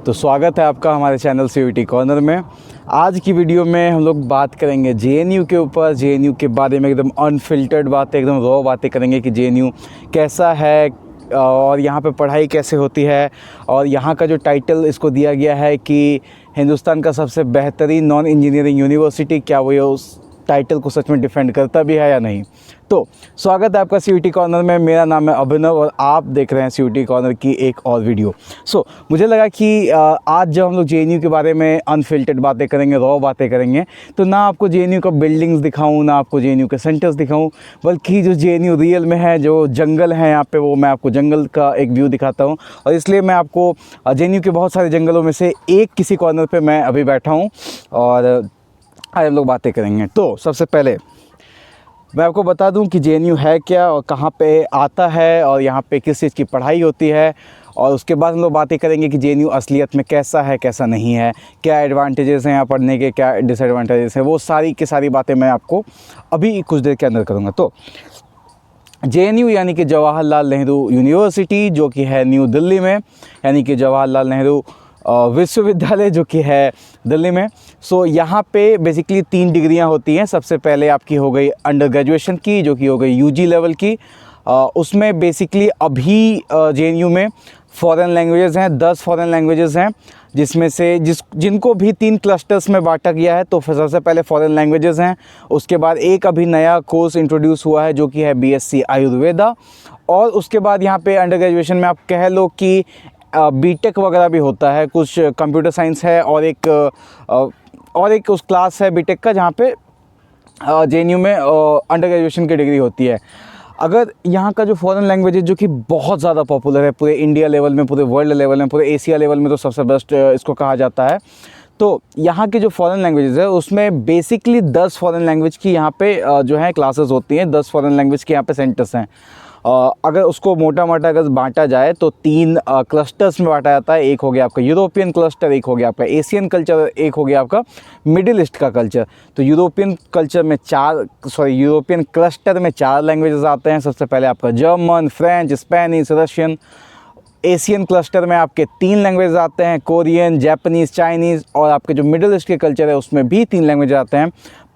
तो स्वागत है आपका हमारे चैनल CUET कॉर्नर में। आज की वीडियो में हम लोग बात करेंगे JNU के ऊपर। JNU के बारे में एकदम अनफिल्टर्ड बातें, एकदम रॉ बातें करेंगे कि JNU कैसा है और यहाँ पे पढ़ाई कैसे होती है। और यहाँ का जो टाइटल इसको दिया गया है कि हिंदुस्तान का सबसे बेहतरीन नॉन इंजीनियरिंग यूनिवर्सिटी, क्या वो ये उस टाइटल को सच में डिफेंड करता भी है या नहीं। तो स्वागत है आपका CUET कॉर्नर में। मेरा नाम है अभिनव और आप देख रहे हैं CUET कॉर्नर की एक और वीडियो। मुझे लगा कि आज जब हम लोग JNU के बारे में अनफिल्टर्ड बातें करेंगे, रॉ बातें करेंगे, तो ना आपको JNU का बिल्डिंग्स दिखाऊं, ना आपको JNU के सेंटर्स दिखाऊं, बल्कि जो JNU रियल में है, जो जंगल है यहाँ पे, वो मैं आपको जंगल का एक व्यू दिखाता हूँ। और इसलिए मैं आपको JNU के बहुत सारे जंगलों में से एक किसी कॉर्नर पर मैं अभी बैठा हूँ और आज हम लोग बातें करेंगे। तो सबसे पहले मैं आपको बता दूं कि JNU है क्या और कहाँ पे आता है और यहाँ पे किस चीज़ की पढ़ाई होती है। और उसके बाद हम लोग बातें करेंगे कि JNU असलियत में कैसा है, कैसा नहीं है, क्या एडवांटेजेस हैं यहाँ पढ़ने के, क्या डिसएडवांटेजेस हैं। वो सारी की सारी बातें मैं आपको अभी कुछ देर के अंदर करूँगा। तो JNU यानी कि जवाहरलाल नेहरू यूनिवर्सिटी, जो कि है न्यू दिल्ली में, यानी कि जवाहरलाल नेहरू विश्वविद्यालय, जो कि है दिल्ली में। यहाँ पे बेसिकली 3 डिग्रियां होती हैं। सबसे पहले आपकी हो गई अंडर ग्रेजुएशन की, जो कि हो गई UG लेवल की। उसमें बेसिकली अभी JNU में फ़ॉरेन लैंग्वेजेस हैं, 10 फ़ॉरेन लैंग्वेजेस हैं, जिसमें से जिनको भी 3 क्लस्टर्स में बांटा गया है। तो सबसे पहले फ़ॉरेन लैंग्वेजेस हैं, उसके बाद एक अभी नया कोर्स इंट्रोड्यूस हुआ है जो कि है BSc आयुर्वेदा। और उसके बाद यहाँ पे अंडर ग्रेजुएशन में आप कह लो कि BTech वगैरह भी होता है, कुछ कंप्यूटर साइंस है और एक उस क्लास है BTech का, जहाँ पे JNU में अंडर ग्रेजुएशन की डिग्री होती है। अगर यहाँ का जो फॉरेन लैंग्वेज है, जो कि बहुत ज़्यादा पॉपुलर है पूरे इंडिया लेवल में, पूरे वर्ल्ड लेवल में, पूरे एशिया लेवल में, तो सबसे बेस्ट इसको कहा जाता है। तो यहाँ की जो फॉरेन लैंग्वेजेस है, उसमें बेसिकली 10 फॉरेन लैंग्वेज की यहाँ पे जो है क्लासेस होती हैं, 10 फॉरेन लैंग्वेज के यहाँ पे सेंटर्स हैं। अगर उसको मोटा मोटा अगर बांटा जाए तो 3 क्लस्टर्स में बांटा जाता है। एक हो गया आपका यूरोपियन क्लस्टर, एक हो गया आपका एशियन कल्चर, एक हो गया आपका मिडिल ईस्ट का कल्चर। तो यूरोपियन क्लस्टर में 4 लैंग्वेजेस आते हैं। सबसे पहले आपका German, French, Spanish, Russian. Asian cluster में आपके 3 लैंग्वेज आते हैं, कोरियन, जापानीज़, चाइनीज़। और आपके जो मिडिल ईस्ट के कल्चर है, उसमें भी 3 लैंग्वेज आते हैं,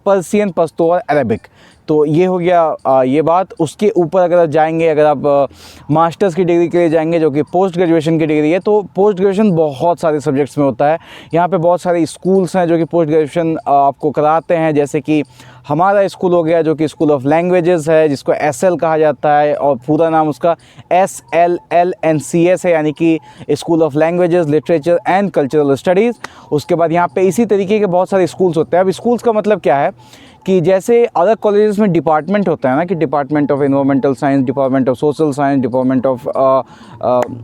पर्सियन, पश्तो और अरबिक। तो ये हो गया ये बात। उसके ऊपर अगर आप जाएंगे, अगर आप मास्टर्स की डिग्री के लिए जाएंगे, जो कि पोस्ट ग्रेजुएशन की डिग्री है, तो पोस्ट ग्रेजुएशन बहुत सारे सब्जेक्ट्स में होता है। यहाँ पे बहुत सारे स्कूल्स हैं जो कि पोस्ट ग्रेजुएशन आपको कराते हैं, जैसे कि हमारा स्कूल हो गया, जो कि स्कूल ऑफ लैंग्वेजेस है, जिसको SL कहा जाता है, और पूरा नाम उसका SLLNCS है, यानी कि school of languages, literature and cultural studies. उसके बाद यहाँ पे इसी तरीके के बहुत सारे स्कूल्स होते हैं। अब स्कूल्स का मतलब क्या है कि जैसे अलग कॉलेजेस में डिपार्टमेंट होता है ना, कि department of environmental science, department of social science, department of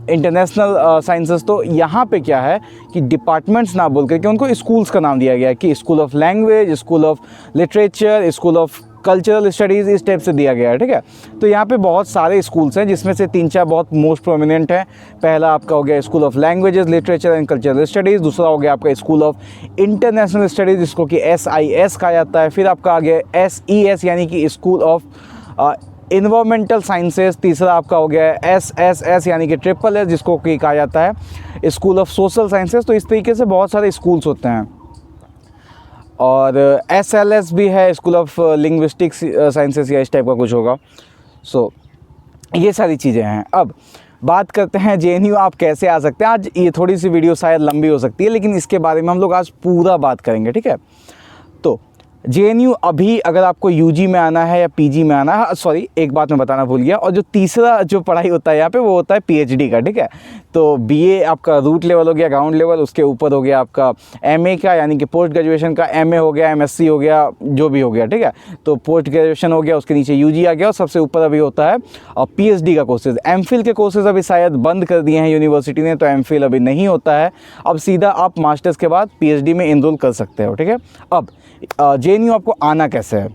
international sciences. तो यहाँ पे क्या है कि डिपार्टमेंट्स ना बोल करके उनको स्कूल्स का नाम दिया गया है, कि school of language, school of literature, school of cultural studies, इस टाइप से दिया गया है। ठीक है। तो यहाँ पे बहुत सारे स्कूल्स हैं, जिसमें से 3-4 बहुत मोस्ट प्रोमिनेंट हैं। पहला आपका हो गया school of languages, literature and cultural studies. दूसरा हो गया आपका स्कूल ऑफ इंटरनेशनल स्टडीज़, जिसको कि SIS कहा जाता है। फिर आपका आ गया SES, यानी कि स्कूल ऑफ इन्वायरमेंटल साइंसेस। तीसरा आपका हो गया SSS, यानी कि SSS, जिसको कि कहा जाता है स्कूल ऑफ सोशल साइंसेस। तो इस तरीके से बहुत सारे स्कूल्स होते हैं। और SLS भी है, स्कूल ऑफ लिंग्विस्टिक्स साइंसेस, या इस टाइप का कुछ होगा। ये सारी चीज़ें हैं। अब बात करते हैं JNU आप कैसे आ सकते हैं। आज ये थोड़ी सी वीडियो शायद लंबी हो सकती है, लेकिन इसके बारे में हम लोग आज पूरा बात करेंगे। ठीक है। तो JNU अभी अगर आपको UG में आना है या PG में आना है, सॉरी एक बात मैं बताना भूल गया, और जो तीसरा जो पढ़ाई होता है यहाँ पे, वो होता है PhD का। ठीक है। तो BA आपका रूट लेवल हो गया, ग्राउंड लेवल। उसके ऊपर हो गया आपका MA का, यानी कि पोस्ट ग्रेजुएशन का, MA हो गया, MSc हो गया, जो भी हो गया। ठीक है। तो पोस्ट ग्रेजुएशन हो गया, उसके नीचे UG आ गया, और सबसे ऊपर अभी होता है PhD का कोर्सेज। MPhil के कोर्सेज अभी शायद बंद कर दिए हैं यूनिवर्सिटी ने, तो MPhil अभी नहीं होता है। अब सीधा आप मास्टर्स के बाद PhD में इनरोल कर सकते हो। ठीक है। अब JNU आपको आना कैसे है।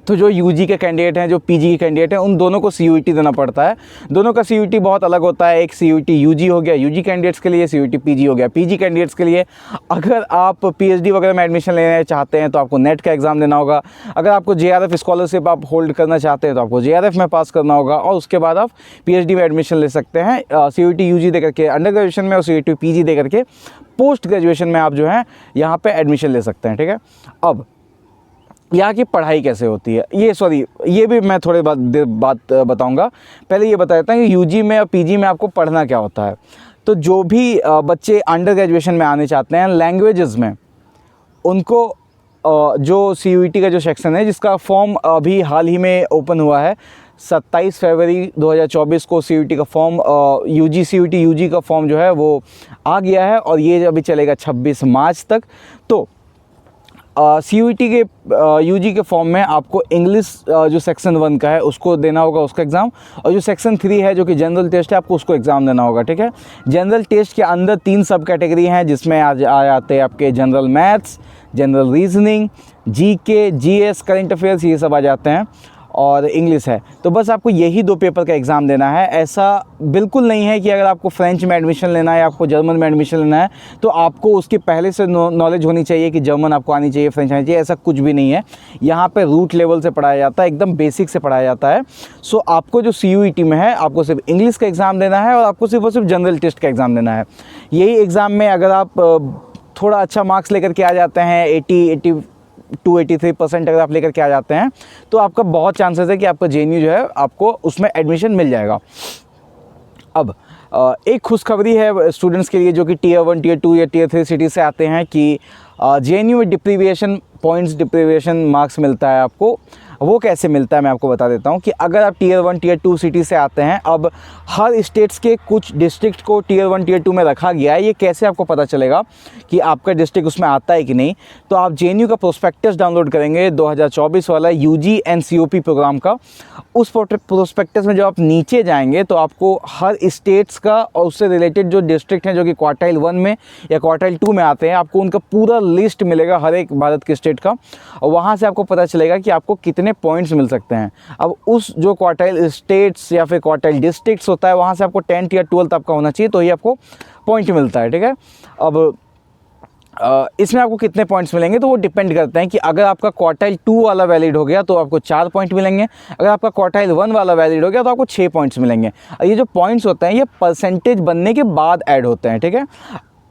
तो जो यूजी के कैंडिडेट हैं, जो पीजी के कैंडिडेट हैं, उन दोनों को सीयूईटी देना पड़ता है। दोनों का सीयूईटी बहुत अलग होता है। एक सीयूईटी यूजी हो गया यूजी कैंडिडेट्स के लिए, सीयूईटी पीजी हो गया पीजी कैंडिडेट्स के लिए। अगर आप पीएचडी वगैरह में एडमिशन लेना चाहते हैं तो आपको नेट का एग्ज़ाम देना होगा। अगर आपको जेआरएफ स्कॉलरशिप आप होल्ड करना चाहते हैं तो आपको जेआरएफ में पास करना होगा, और उसके बाद आप पीएचडी में एडमिशन ले सकते हैं सीयूईटी यूजी दे करके अंडर ग्रेजुएशन में, और सीयूईटी पीजी दे करके पोस्ट ग्रेजुएशन में आप जो है यहाँ पे एडमिशन ले सकते हैं। ठीक है, अब यहाँ की पढ़ाई कैसे होती है, ये भी मैं थोड़ी बात बताऊँगा। पहले ये बता देता हूँ कि यूजी में और पीजी में आपको पढ़ना क्या होता है। तो जो भी बच्चे अंडर ग्रेजुएशन में आने चाहते हैं लैंग्वेजेस में, उनको जो सीयूईटी का जो सेक्शन है, जिसका फॉर्म अभी हाल ही में ओपन हुआ है 27 फरवरी 2024 को सीयूईटी का फॉर्म सीयूईटी यूजी का फॉर्म जो है वो आ गया है, और ये अभी चलेगा 26 मार्च तक। तो सीयूईटी के यूजी के फॉर्म में आपको इंग्लिश जो सेक्शन 1 का है उसको देना होगा, उसका एग्ज़ाम, और जो सेक्शन 3 है जो कि जनरल टेस्ट है, आपको उसको एग्ज़ाम देना होगा। ठीक है, जनरल टेस्ट के अंदर 3 सब कैटेगरी हैं, जिसमें आ जाते हैं आपके general maths, general reasoning, GK, GS, current affairs, ये सब आ जाते हैं, और इंग्लिश है। तो बस आपको यही 2 पेपर का एग्ज़ाम देना है। ऐसा बिल्कुल नहीं है कि अगर आपको फ्रेंच में एडमिशन लेना है, आपको जर्मन में एडमिशन लेना है तो आपको उसकी पहले से नॉलेज होनी चाहिए कि जर्मन आपको आनी चाहिए, फ्रेंच आनी चाहिए, ऐसा कुछ भी नहीं है। यहाँ पे रूट लेवल से पढ़ाया जाता है, एकदम बेसिक से पढ़ाया जाता है। सो आपको जो सीयूईटी में है, आपको सिर्फ इंग्लिश का एग्ज़ाम देना है, और आपको सिर्फ और सिर्फ जनरल टेस्ट का एग्ज़ाम देना है। यही एग्ज़ाम में अगर आप थोड़ा अच्छा मार्क्स लेकर के आ जाते हैं, 82-83% अगर आप लेकर के आ जाते हैं, तो आपका बहुत चांसेस है कि आपका जेएनयू जो है आपको उसमें एडमिशन मिल जाएगा। अब एक खुशखबरी है स्टूडेंट्स के लिए जो कि टियर 1, टियर 2 या टियर 3 सिटी से आते हैं कि जेएनयू में डिप्रीविएशन पॉइंट्स, डिप्रीविएशन मार्क्स मिलता है आपको। वो कैसे मिलता है मैं आपको बता देता हूँ कि अगर आप टियर 1, टियर 2 सिटी से आते हैं, अब हर स्टेट्स के कुछ डिस्ट्रिक्ट को टियर 1, टियर 2 में रखा गया है। ये कैसे आपको पता चलेगा कि आपका डिस्ट्रिक्ट उसमें आता है कि नहीं? तो आप जेएनयू का प्रोस्पेक्टस डाउनलोड करेंगे 2024 वाला यूजी एनसीओपी प्रोग्राम का। उस प्रोस्पेक्टस में जब आप नीचे जाएंगे तो आपको हर स्टेट्स का और उससे रिलेटेड जो डिस्ट्रिक्ट हैं जो कि क्वार्टाइल 1 में या क्वार्टाइल 2 में आते हैं, आपको उनका पूरा लिस्ट मिलेगा हर एक भारत के स्टेट का, और वहाँ से आपको पता चलेगा कि आपको कितने पॉइंट्स मिल सकते हैं। अब उस जो क्वार्टाइल स्टेट्स या फिर क्वार्टाइल डिस्ट्रिक्ट्स होता है, वहाँ से आपको 10th या 12th आपका होना चाहिए, तो ही आपको पॉइंट मिलता है। ठीक है, अब इसमें आपको कितने पॉइंट्स मिलेंगे तो वो डिपेंड करते हैं कि अगर आपका क्वार्टाइल 2 वाला वैलिड हो गया तो आपको 4 पॉइंट मिलेंगे, अगर आपका क्वार्टाइल 1 वाला वैलिड हो गया तो आपको 6 पॉइंट्स मिलेंगे। और ये जो पॉइंट्स होते हैं ये परसेंटेज बनने के बाद ऐड होते हैं। ठीक है,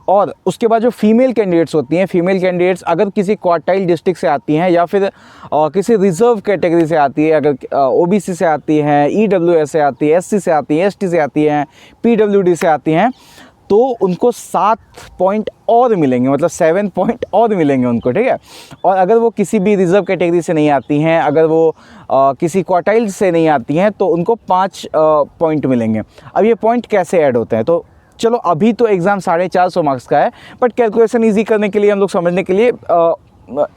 और उसके बाद जो फीमेल कैंडिडेट्स होती हैं, फीमेल कैंडिडेट्स अगर किसी क्वार्टाइल डिस्ट्रिक्ट से आती हैं या फिर किसी रिजर्व कैटेगरी से आती है, अगर ओबीसी से आती हैं, ईडब्ल्यूएस से आती है, एससी से आती है, एसटी से आती हैं, पीडब्ल्यूडी से आती हैं, तो उनको 7 पॉइंट और मिलेंगे, मतलब 7 पॉइंट और मिलेंगे उनको। ठीक है, और अगर वो किसी भी रिजर्व कैटेगरी से नहीं आती हैं, अगर वो किसी क्वार्टाइल से नहीं आती हैं, तो उनको 5 पॉइंट मिलेंगे। अब ये पॉइंट कैसे ऐड होते हैं, तो चलो अभी तो एग्ज़ाम 450 मार्क्स का है, बट कैलकुलेशन ईजी करने के लिए हम लोग समझने के लिए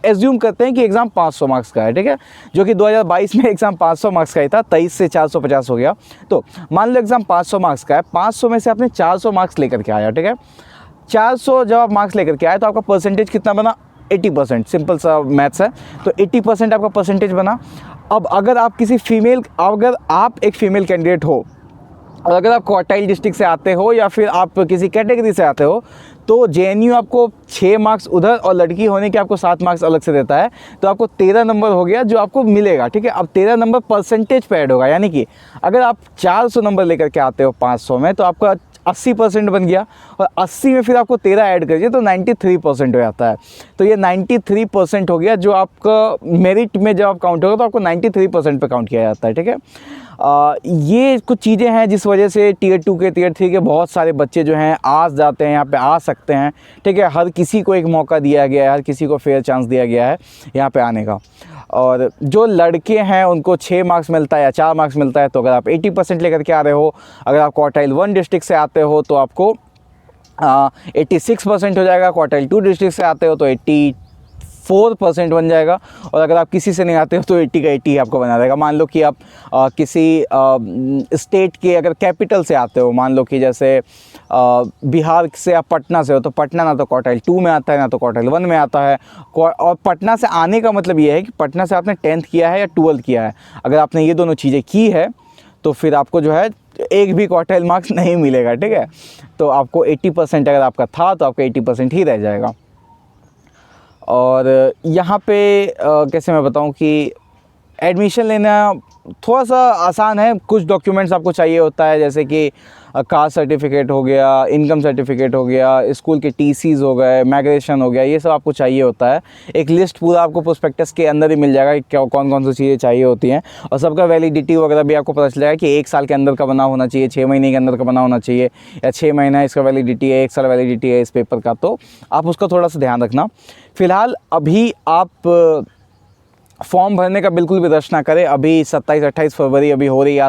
एज्यूम करते हैं कि एग्ज़ाम 500 मार्क्स का है। ठीक है, जो कि 2022 में एग्ज़ाम 500 मार्क्स का ही था, 23 से 450 हो गया। तो मान लो एग्ज़ाम 500 मार्क्स का है, 500 में से आपने 400 मार्क्स लेकर के आया। ठीक है, 400 जब आप मार्क्स लेकर के आए तो आपका परसेंटेज कितना बना? 80%। सिंपल सा मैथ्स है, तो 80% आपका परसेंटेज बना। अब अगर आप अगर आप एक फ़ीमेल कैंडिडेट हो और अगर आप क्वार्टाइल डिस्ट्रिक्ट से आते हो या फिर आप किसी कैटेगरी से आते हो, तो जेएनयू आपको 6 मार्क्स उधर और लड़की होने के आपको 7 मार्क्स अलग से देता है, तो आपको 13 नंबर हो गया जो आपको मिलेगा। ठीक है, अब 13 नंबर परसेंटेज पे ऐड होगा, यानी कि अगर आप 400 नंबर लेकर के आते हो 500 में तो आपका 80% बन गया, और 80 में फिर आपको 13 ऐड करिए तो 93% हो जाता है। तो ये 93% हो गया, जो आपका मेरिट में जब आप काउंट होगा तो आपको 93% पे काउंट किया जाता है। ठीक है, ये कुछ चीज़ें हैं जिस वजह से टियर 2 के, टियर 3 के बहुत सारे बच्चे जो हैं आ जाते हैं, यहाँ पे आ सकते हैं। ठीक है, हर किसी को एक मौका दिया गया है, हर किसी को फेयर चांस दिया गया है यहाँ पे आने का। और जो लड़के हैं उनको 6 मार्क्स मिलता है या 4 मार्क्स मिलता है। तो अगर आप 80% लेकर के आ रहे हो, अगर आप क्वार्टाइल 1 डिस्ट्रिक्ट से आते हो तो आपको 86% हो जाएगा, क्वार्टाइल 2 डिस्ट्रिक्ट से आते हो तो 4% बन जाएगा। और अगर आप किसी से नहीं आते हो तो 80 का 80 आपको बना देगा। मान लो कि आप किसी स्टेट के अगर कैपिटल से आते हो, मान लो कि जैसे बिहार से आप पटना से हो, तो पटना ना तो क्वार्टाइल 2 में आता है ना तो क्वार्टाइल 1 में आता है। और पटना से आने का मतलब ये है कि पटना से आपने 10th किया है या 12th किया है। अगर आपने ये दोनों चीज़ें की है तो फिर आपको जो है एक भी क्वार्टाइल मार्क्स नहीं मिलेगा, ठीक है। तो आपको 80% अगर आपका था तो आपका 80% ही रह जाएगा। और यहाँ पे कैसे मैं बताऊँ कि एडमिशन लेना थोड़ा सा आसान है। कुछ डॉक्यूमेंट्स आपको चाहिए होता है, जैसे कि कास्ट सर्टिफिकेट हो गया, इनकम सर्टिफिकेट हो गया, स्कूल के टीसीज़ हो गए, माइग्रेशन हो गया, ये सब आपको चाहिए होता है। एक लिस्ट पूरा आपको प्रोस्पेक्टस के अंदर ही मिल जाएगा कि क्या कौन कौन सी चीज़ें चाहिए होती हैं। और सबका वैलिडिटी वगैरह भी आपको पता चल जाएगा कि 1 साल के अंदर का बना होना चाहिए, 6 महीने के अंदर का बना होना चाहिए, या 6 महीना इसका वैलिडिटी है, 1 साल वैलिडिटी है इस पेपर का। तो आप उसका थोड़ा सा ध्यान रखना। फ़िलहाल अभी आप फॉर्म भरने का बिल्कुल भी रश ना करें। अभी 27-28 फरवरी अभी हो रही है,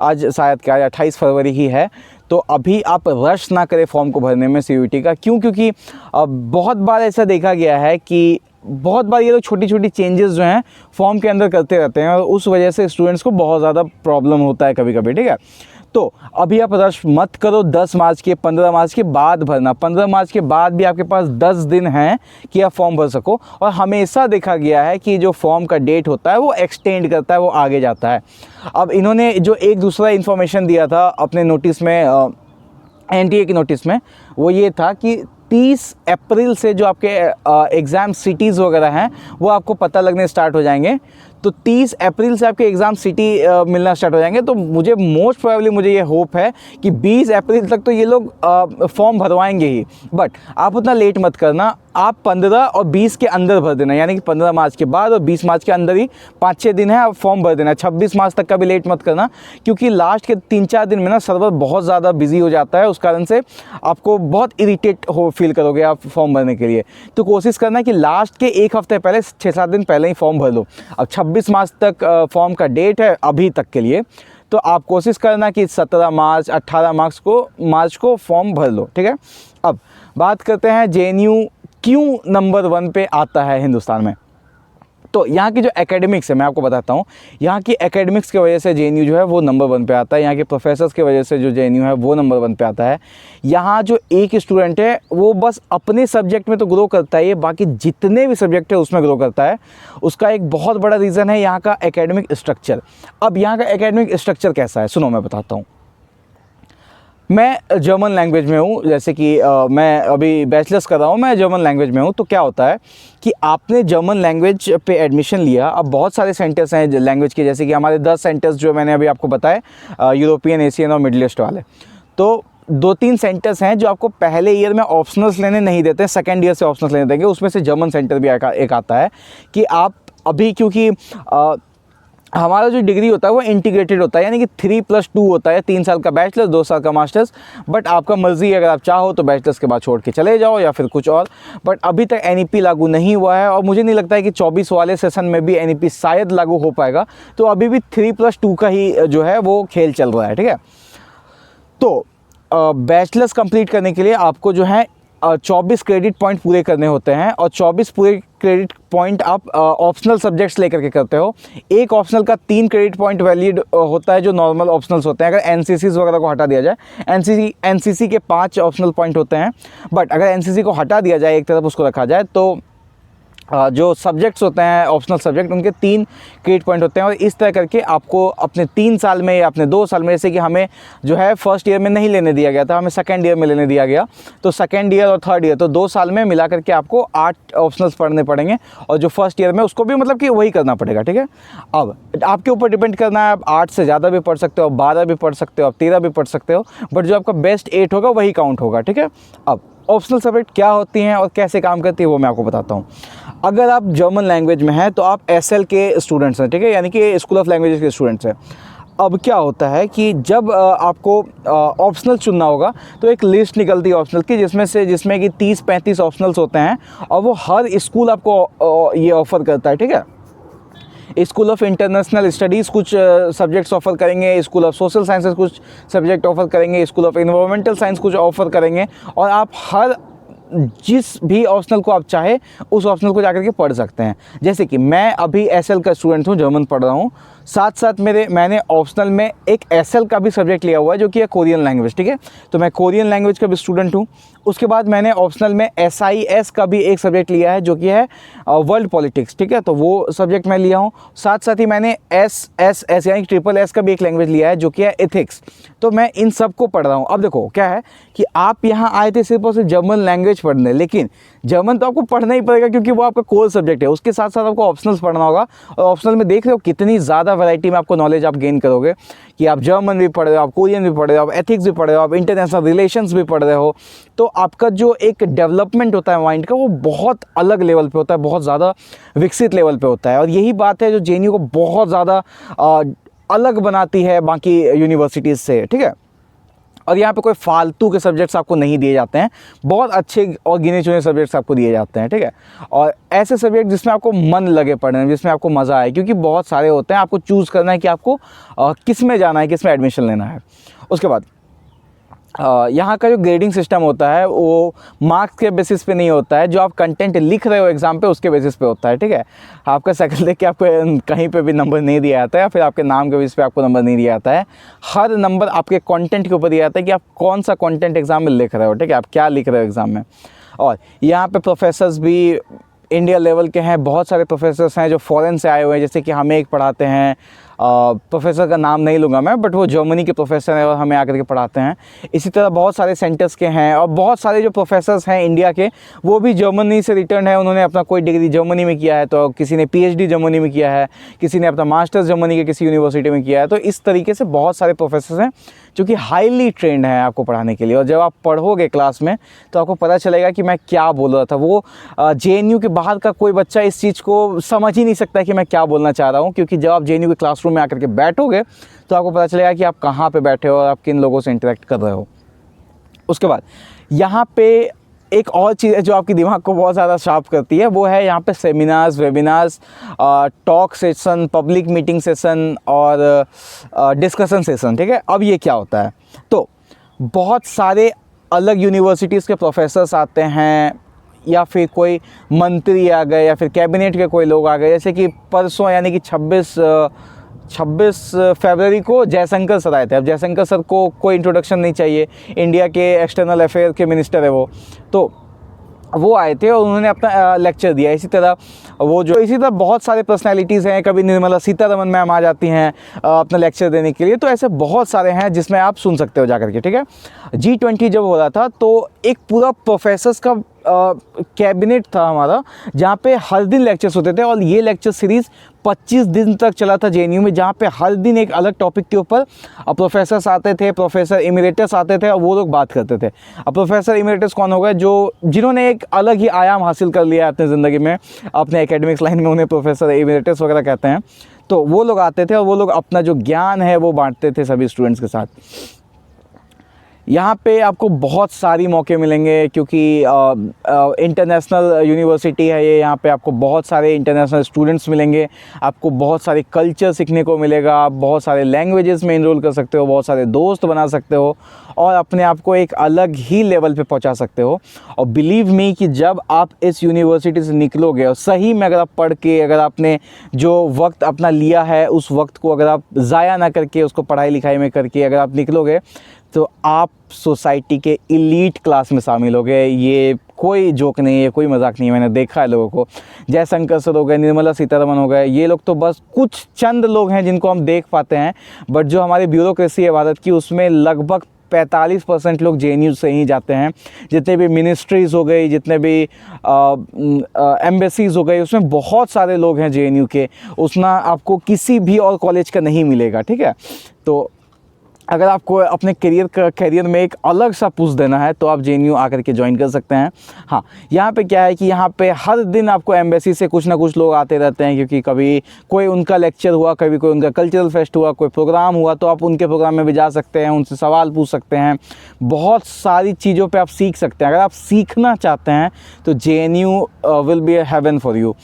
आज शायद क्या 28 फरवरी ही है। तो अभी आप रश ना करें फॉर्म को भरने में CUET का। क्यों? क्योंकि बहुत बार ऐसा देखा गया है कि बहुत बार ये लोग छोटी छोटी चेंजेस जो हैं फॉर्म के अंदर करते रहते हैं, और उस वजह से स्टूडेंट्स को बहुत ज़्यादा प्रॉब्लम होता है कभी कभी, ठीक है। तो अभी आप रश मत करो। 10 मार्च के 15 मार्च के बाद भरना। 15 मार्च के बाद भी आपके पास 10 दिन हैं कि आप फॉर्म भर सको। और हमेशा देखा गया है कि जो फॉर्म का डेट होता है वो एक्सटेंड करता है, वो आगे जाता है। अब इन्होंने जो एक दूसरा इन्फॉर्मेशन दिया था अपने नोटिस में, NTA की नोटिस में, वो ये था कि 30 अप्रैल से जो आपके एग्ज़ाम सिटीज़ वगैरह हैं वो आपको पता लगने स्टार्ट हो जाएंगे। तो 30 अप्रैल से आपके एग्ज़ाम सिटी मिलना स्टार्ट हो जाएंगे। तो मुझे मोस्ट प्रोबेबली मुझे ये होप है कि 20 अप्रैल तक तो ये लोग फॉर्म भरवाएंगे ही। बट आप उतना लेट मत करना। आप 15 और 20 के अंदर भर देना, यानी कि 15 मार्च के बाद और 20 मार्च के अंदर ही 5-6 दिन है, आप फॉर्म भर देना। 26 मार्च तक का भी लेट मत करना, क्योंकि लास्ट के 3-4 दिन में ना सर्वर बहुत ज़्यादा बिजी हो जाता है। उस कारण से आपको बहुत इरिटेट फील करोगे आप फॉर्म भरने के लिए। तो कोशिश करना कि लास्ट के 1 हफ्ते पहले, 6-7 दिन पहले ही फॉर्म भर लो। अब 26 मार्च तक फॉर्म का डेट है अभी तक के लिए, तो आप कोशिश करना कि 17 मार्च 18 मार्च को फॉर्म भर लो, ठीक है। अब बात करते हैं JNU क्यों नंबर 1 पे आता है हिंदुस्तान में। तो यहाँ की जो एकेडमिक्स है मैं आपको बताता हूँ। यहाँ की एकेडमिक्स की वजह से JNU जो है वो नंबर 1 पे आता है। यहाँ के प्रोफेसर्स की वजह से जो JNU है वो नंबर 1 पे आता है। यहाँ जो एक स्टूडेंट है वो बस अपने सब्जेक्ट में तो ग्रो करता है, ये बाकी जितने भी सब्जेक्ट है उसमें ग्रो करता है। उसका एक बहुत बड़ा रीज़न है यहाँ का एकेडमिक स्ट्रक्चर। अब यहाँ का एकेडमिक स्ट्रक्चर कैसा है सुनो मैं बताता हूँ। मैं जर्मन लैंग्वेज में हूँ, जैसे कि मैं अभी बैचलर्स कर रहा हूँ, मैं जर्मन लैंग्वेज में हूँ। तो क्या होता है कि आपने जर्मन लैंग्वेज पे एडमिशन लिया। अब बहुत सारे सेंटर्स हैं लैंग्वेज के, जैसे कि हमारे 10 सेंटर्स जो मैंने अभी आपको बताए, यूरोपियन, एशियन और मिडिल ईस्ट वाले। तो 2-3 सेंटर्स हैं जो आपको पहले ईयर में ऑप्शनल्स लेने नहीं देते, सेकेंड ईयर से ऑप्शनल्स लेने देंगे। उसमें से जर्मन सेंटर भी एक आता है कि आप अभी, क्योंकि हमारा जो डिग्री होता है वो इंटीग्रेटेड होता है, यानी कि 3+2 होता है, 3 साल का बैचलर्स 2 साल का मास्टर्स। बट आपका मर्जी है, अगर आप चाहो तो बैचलर्स के बाद छोड़ के चले जाओ या फिर कुछ और। बट अभी तक NEP लागू नहीं हुआ है, और मुझे नहीं लगता है कि 24 वाले सेशन में भी NEP शायद लागू हो पाएगा। तो अभी भी 3+2 का ही जो है वो खेल चल रहा है, ठीक है। तो बैचलर्स कंप्लीट करने के लिए आपको जो है 24 क्रेडिट पॉइंट पूरे करने होते हैं, और 24 पूरे क्रेडिट पॉइंट आप ऑप्शनल सब्जेक्ट्स लेकर के करते हो। एक ऑप्शनल का 3 क्रेडिट पॉइंट वैलिड होता है जो नॉर्मल ऑप्शनल्स होते हैं, अगर NCCs वगैरह को हटा दिया जाए। NCC के 5 ऑप्शनल पॉइंट होते हैं, बट अगर NCC को हटा दिया जाए, एक तरफ उसको रखा जाए, तो जो सब्जेक्ट्स होते हैं ऑप्शनल सब्जेक्ट, उनके 3 क्रेडिट पॉइंट होते हैं। और इस तरह करके आपको अपने 3 साल में या अपने 2 साल में, जैसे कि हमें जो है फर्स्ट ईयर में नहीं लेने दिया गया था, हमें सेकंड ईयर में लेने दिया गया, तो सेकंड ईयर और थर्ड ईयर, तो 2 साल में मिला करके आपको 8 ऑप्शनल्स पढ़ने पड़ेंगे। और जो फर्स्ट ईयर में उसको भी मतलब कि वही करना पड़ेगा, ठीक है। अब आपके ऊपर डिपेंड करना है, आप 8 से ज़्यादा भी पढ़ सकते हो, 12 भी पढ़ सकते हो, आप 13 भी पढ़ सकते हो, बट जो आपका बेस्ट 8 होगा वही काउंट होगा, ठीक है। अब ऑप्शनल सब्जेक्ट क्या होती हैं और कैसे काम करती है वो मैं आपको बताता हूँ। अगर आप जर्मन लैंग्वेज में हैं तो आप SL के स्टूडेंट्स हैं, ठीक है, यानी कि स्कूल ऑफ लैंग्वेजेस के स्टूडेंट्स हैं। अब क्या होता है कि जब आपको ऑप्शनल चुनना होगा तो एक लिस्ट निकलती है ऑप्शनल की, जिसमें कि 30-35 ऑप्शनल्स होते हैं, और वो हर स्कूल आपको ये ऑफ़र करता है, ठीक है। स्कूल ऑफ इंटरनेशनल स्टडीज़ कुछ सब्जेक्ट्स ऑफर करेंगे, स्कूल ऑफ सोशल साइंसेस कुछ सब्जेक्ट ऑफर करेंगे, स्कूल ऑफ इन्वायरमेंटल साइंस कुछ ऑफर करेंगे, और आप हर जिस भी ऑप्शनल को आप चाहे उस ऑप्शनल को जाकर के पढ़ सकते हैं। जैसे कि मैं अभी एसएल का स्टूडेंट हूँ, जर्मन पढ़ रहा हूँ, साथ साथ मैंने ऑप्शनल में एक एसएल का भी सब्जेक्ट लिया हुआ है जो कि है कोरियन लैंग्वेज, ठीक है। तो मैं कोरियन लैंग्वेज का भी स्टूडेंट हूँ। उसके बाद मैंने ऑप्शनल में SIS का भी एक सब्जेक्ट लिया है जो कि है वर्ल्ड पॉलिटिक्स, ठीक है। तो वो सब्जेक्ट मैं लिया हूँ। साथ साथ ही मैंने SSS यानी SSS का भी एक लैंग्वेज लिया है जो कि है एथिक्स। तो मैं इन सब को पढ़ रहा हूँ। अब देखो क्या है कि आप यहाँ आए थे सिर्फ और सिर्फ जर्मन लैंग्वेज पढ़ने, लेकिन जर्मन तो आपको पढ़ना ही पड़ेगा क्योंकि वो आपका कोर सब्जेक्ट है। उसके साथ साथ आपको ऑप्शनल्स पढ़ना होगा, और ऑप्शनल में देख रहे हो कितनी ज़्यादा वैरायटी में आपको नॉलेज आप गेन करोगे कि आप जर्मन भी पढ़ रहे हो, आप कोरियन भी पढ़ रहे हो, आप एथिक्स भी पढ़ रहे हो, आप इंटरनेशनल रिलेशंस भी पढ़ रहे हो। तो आपका जो एक डेवलपमेंट होता है माइंड का, वो बहुत अलग लेवल पे होता है, बहुत ज़्यादा विकसित लेवल पे होता है। और यही बात है जो JNU को बहुत ज़्यादा अलग बनाती है बाकी यूनिवर्सिटीज़ से, ठीक है। और यहाँ पे कोई फालतू के सब्जेक्ट्स आपको नहीं दिए जाते हैं, बहुत अच्छे और गिने चुने सब्जेक्ट्स आपको दिए जाते हैं, ठीक है। और ऐसे सब्जेक्ट जिसमें आपको मन लगे पढ़ने में, जिसमें आपको मज़ा आए, क्योंकि बहुत सारे होते हैं, आपको चूज़ करना है कि आपको किस में जाना है, किस में एडमिशन लेना है। उसके बाद यहाँ का जो ग्रेडिंग सिस्टम होता है वो मार्क्स के बेसिस पे नहीं होता है, जो आप कंटेंट लिख रहे हो एग्ज़ाम पे उसके बेसिस पे होता है, ठीक है। आपका शक्ल देख के आपको कहीं पे भी नंबर नहीं दिया जाता है, या फिर आपके नाम के बेसिस पे आपको नंबर नहीं दिया जाता है। हर नंबर आपके कंटेंट के ऊपर दिया जाता है कि आप कौन सा कंटेंट एग्ज़ाम में लिख रहे हो, ठीक है, आप क्या लिख रहे हो एग्ज़ाम में। और यहाँ पर प्रोफेसर्स भी इंडिया लेवल के हैं, बहुत सारे प्रोफेसर्स हैं जो फ़ॉरेन से आए हुए हैं। जैसे कि हमें एक पढ़ाते हैं, प्रोफेसर का नाम नहीं लूँगा मैं, बट वो जर्मनी के प्रोफेसर हैं और हमें आकर के पढ़ाते हैं। इसी तरह बहुत सारे सेंटर्स के हैं, और बहुत सारे जो प्रोफेसर्स हैं इंडिया के, वो भी जर्मनी से रिटर्न है। उन्होंने अपना कोई डिग्री जर्मनी में किया है, तो किसी ने PhD जर्मनी में किया है, किसी ने अपना मास्टर्स जर्मनी के किसी यूनिवर्सिटी में किया है। तो इस तरीके से बहुत सारे प्रोफेसर्स हैं जो कि हाईली ट्रेंड हैं आपको पढ़ाने के लिए। और जब आप पढ़ोगे क्लास में तो आपको पता चलेगा कि मैं क्या बोल रहा था। वो JNU के बाहर का कोई बच्चा इस चीज़ को समझ ही नहीं सकता कि मैं क्या बोलना चाह रहा हूँ, क्योंकि जब आप JNU के क्लासरूम में आकर के बैठोगे तो आपको पता चलेगा कि आप कहाँ पे बैठे हो और आप किन लोगों से इंटरेक्ट कर रहे हो। उसके बाद यहाँ पे एक और चीज़ है जो आपकी दिमाग को बहुत ज़्यादा शार्प करती है, वो है यहाँ पे seminars, webinars, talk session, public meeting session और डिस्कशन सेशन, ठीक है। अब ये क्या होता है, तो बहुत सारे अलग यूनिवर्सिटीज़ के प्रोफेसर्स आते हैं, या फिर कोई मंत्री आ गए, या फिर कैबिनेट के कोई लोग आ गए। जैसे कि परसों यानी कि 26 फरवरी को जयशंकर सर आए थे। अब जयशंकर सर को कोई इंट्रोडक्शन नहीं चाहिए, इंडिया के एक्सटर्नल अफेयर के मिनिस्टर है वो, तो वो आए थे और उन्होंने अपना लेक्चर दिया। इसी तरह बहुत सारे पर्सनालिटीज़ हैं, कभी निर्मला सीतारमन मैम आ जाती हैं अपना लेक्चर देने के लिए। तो ऐसे बहुत सारे हैं जिसमें आप सुन सकते हो जाकर के, ठीक है। G20 जब हो रहा था तो एक पूरा प्रोफेसर्स का कैबिनेट था हमारा, जहाँ पे हर दिन लेक्चर्स होते थे, और ये लेक्चर सीरीज़ 25 दिन तक चला था JNU में, जहाँ पे हर दिन एक अलग टॉपिक के ऊपर प्रोफेसर्स आते थे, प्रोफेसर इमेरिटस आते थे, और वो लोग बात करते थे। अब प्रोफेसर इमेरिटस कौन हो गए, जिन्होंने एक अलग ही आयाम हासिल कर लिया अपनी ज़िंदगी में, अपने एकेडमिक्स लाइन में, उन्हें प्रोफेसर इमेरिटस वगैरह कहते हैं। तो वो लोग आते थे और वो लोग अपना जो ज्ञान है वो बांटते थे सभी स्टूडेंट्स के साथ। यहाँ पे आपको बहुत सारी मौके मिलेंगे, क्योंकि इंटरनेशनल यूनिवर्सिटी है ये। यहाँ पे आपको बहुत सारे इंटरनेशनल स्टूडेंट्स मिलेंगे, आपको बहुत सारे कल्चर सीखने को मिलेगा, आप बहुत सारे लैंग्वेजेस में इनरोल कर सकते हो, बहुत सारे दोस्त बना सकते हो, और अपने आप को एक अलग ही लेवल पे पहुँचा सकते हो। और बिलीव मी कि जब आप इस यूनिवर्सिटी से निकलोगे, और सही में अगर आप पढ़ के, अगर आपने जो वक्त अपना लिया है उस वक्त को अगर आप ज़ाया ना करके उसको पढ़ाई लिखाई में करके अगर आप निकलोगे, तो आप सोसाइटी के इलीट क्लास में शामिल हो गए। ये कोई जोक नहीं है, कोई मजाक नहीं है, मैंने देखा है लोगों को। जयशंकर सर हो गए, निर्मला सीतारमन हो गए, ये लोग तो बस कुछ चंद लोग हैं जिनको हम देख पाते हैं, बट जो हमारी ब्यूरोक्रेसी है भारत की, उसमें लगभग 45% लोग JNU से ही जाते हैं। जितने भी मिनिस्ट्रीज़ हो गई, जितने भी एम्बेसीज़ हो गई, उसमें बहुत सारे लोग हैं JNU के, उतना आपको किसी भी और कॉलेज का नहीं मिलेगा, ठीक है। तो अगर आपको अपने करियर में एक अलग सा पुश देना है तो आप JNU आकर के ज्वाइन कर सकते हैं। हाँ, यहाँ पे क्या है कि यहाँ पे हर दिन आपको एम्बेसी से कुछ ना कुछ लोग आते रहते हैं, क्योंकि कभी कोई उनका लेक्चर हुआ, कभी कोई उनका कल्चरल फेस्ट हुआ, कोई प्रोग्राम हुआ, तो आप उनके प्रोग्राम में भी जा सकते हैं, उनसे सवाल पूछ सकते हैं, बहुत सारी चीज़ों पर आप सीख सकते हैं। अगर आप सीखना चाहते हैं तो JNU will be a haven for you.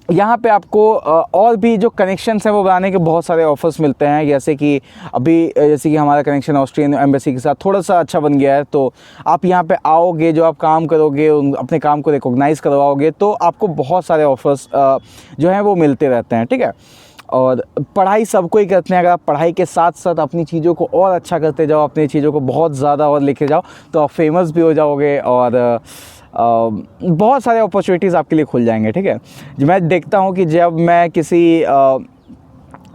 यहाँ पे आपको और भी जो कनेक्शंस हैं वो बनाने के बहुत सारे ऑफ़र्स मिलते हैं। जैसे कि अभी जैसे कि हमारा कनेक्शन ऑस्ट्रियन एम्बेसी के साथ थोड़ा सा अच्छा बन गया है, तो आप यहाँ पे आओगे, जो आप काम करोगे, अपने काम को रिकॉग्नाइज़ करवाओगे, तो आपको बहुत सारे ऑफ़र्स जो हैं वो मिलते रहते हैं, ठीक है। और पढ़ाई सबको ही करते हैं। अगर आप पढ़ाई के साथ साथ अपनी चीज़ों को और अच्छा करते जाओ, अपनी चीज़ों को बहुत ज़्यादा और लेके जाओ, तो आप फेमस भी हो जाओगे और बहुत सारे अपॉर्चुनिटीज़ आपके लिए खुल जाएंगे, ठीक है। जो मैं देखता हूँ कि जब मैं किसी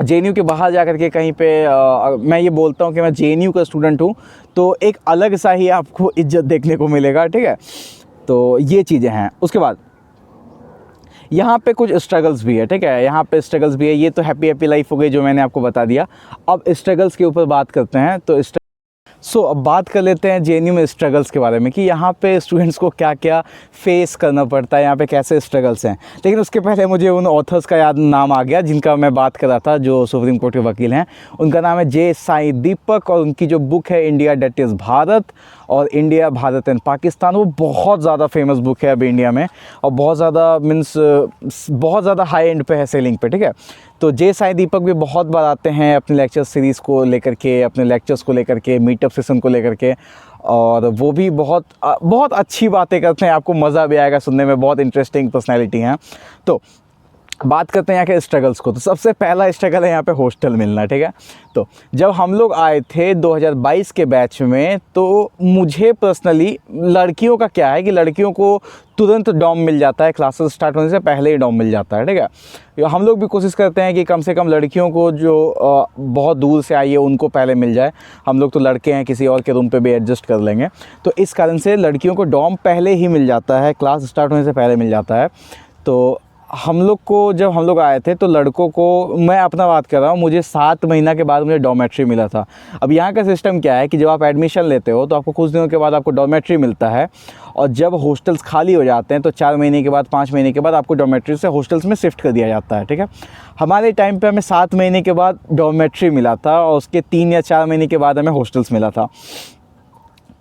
JNU के बाहर जा कर के कहीं पे मैं ये बोलता हूँ कि मैं JNU का स्टूडेंट हूँ, तो एक अलग सा ही आपको इज्जत देखने को मिलेगा, ठीक है। तो ये चीज़ें हैं। उसके बाद यहाँ पे कुछ स्ट्रगल्स भी है, ठीक है। यहाँ पे स्ट्रगल्स भी है। ये तो हैप्पी लाइफ हो गई जो मैंने आपको बता दिया। अब स्ट्रगल्स के ऊपर बात करते हैं। तो अब बात कर लेते हैं JNU में स्ट्रगल्स के बारे में, कि यहाँ पे स्टूडेंट्स को क्या क्या फेस करना पड़ता है, यहाँ पे कैसे स्ट्रगल्स हैं। लेकिन उसके पहले मुझे उन ऑथर्स का नाम आ गया जिनका मैं बात कर रहा था, जो सुप्रीम कोर्ट के वकील हैं। उनका नाम है J. साई दीपक, और उनकी जो बुक है इंडिया डेट इज़ भारत और इंडिया भारत एंड पाकिस्तान, वो बहुत ज़्यादा फेमस बुक है अभी इंडिया में, और बहुत ज़्यादा बहुत ज़्यादा हाई एंड पे है सेलिंग पे, ठीक है। तो J. साई दीपक भी बहुत बार आते हैं अपने लेक्चर सीरीज़ को लेकर के, अपने लेक्चर्स को लेकर के, मीटअप सेशन को लेकर के, और वो भी बहुत अच्छी बातें करते हैं। आपको मज़ा भी आएगा सुनने में, बहुत इंटरेस्टिंग पर्सनैलिटी हैं। तो बात करते हैं यहाँ के स्ट्रगल्स को। तो सबसे पहला स्ट्रगल है यहाँ पे हॉस्टल मिलना, ठीक है। तो जब हम लोग आए थे 2022 के बैच में, तो मुझे पर्सनली, लड़कियों का क्या है कि लड़कियों को तुरंत डॉर्म मिल जाता है, क्लासेस स्टार्ट होने से पहले ही डॉर्म मिल जाता है, ठीक है। हम लोग भी कोशिश करते हैं कि कम से कम लड़कियों को जो बहुत दूर से आई है उनको पहले मिल जाए। हम लोग तो लड़के हैं, किसी और के रूम पे भी एडजस्ट कर लेंगे, तो इस कारण से लड़कियों को डॉर्म पहले ही मिल जाता है, क्लास स्टार्ट होने से पहले मिल जाता है। तो हम लोग को, जब हम लोग आए थे, तो लड़कों को, मैं अपना बात कर रहा हूँ, मुझे 7 महीना के बाद मुझे डॉर्मेट्री मिला था। अब यहाँ का सिस्टम क्या है कि जब आप एडमिशन लेते हो तो आपको कुछ दिनों के बाद आपको डॉर्मेट्री मिलता है, और जब हॉस्टल्स खाली हो जाते हैं तो 4 महीने के बाद, 5 महीने के बाद आपको डॉर्मेट्री से हॉस्टल्स में शिफ्ट कर दिया जाता है, ठीक है। हमारे टाइम पे हमें 7 महीने के बाद डॉर्मेट्री मिला था, और उसके 3 या 4 महीने के बाद हमें हॉस्टल्स मिला था।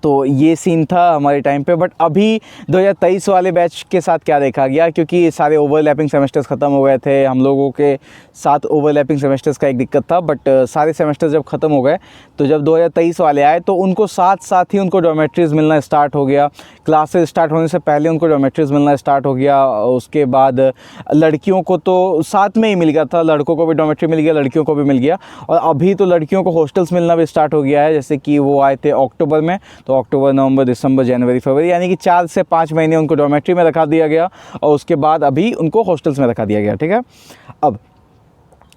तो ये सीन था हमारे टाइम पे। बट अभी 2023 वाले बैच के साथ क्या देखा गया, क्योंकि सारे ओवरलैपिंग सेमेस्टर्स ख़त्म हो गए थे, हम लोगों के साथ ओवरलैपिंग सेमेस्टर्स का एक दिक्कत था। बट सारे सेमेस्टर्स जब ख़त्म हो गए, तो जब 2023 वाले आए तो उनको साथ ही उनको डॉर्मेट्रीज़ मिलना स्टार्ट हो गया। क्लासेस स्टार्ट होने से पहले उनको डॉर्मेट्रीज़ मिलना स्टार्ट हो गया। उसके बाद लड़कियों को तो साथ में ही मिल गया था, लड़कों को भी डॉर्मेट्री मिल गया, लड़कियों को भी मिल गया। और अभी तो लड़कियों को हॉस्टल्स मिलना भी स्टार्ट हो गया है। जैसे कि वो आए थे अक्टूबर में, तो अक्टूबर, नवंबर, दिसंबर, जनवरी, फरवरी, यानी कि 4 से 5 महीने उनको डॉर्मेट्री में रखा दिया गया, और उसके बाद अभी उनको हॉस्टल्स में रखा दिया गया, ठीक है। अब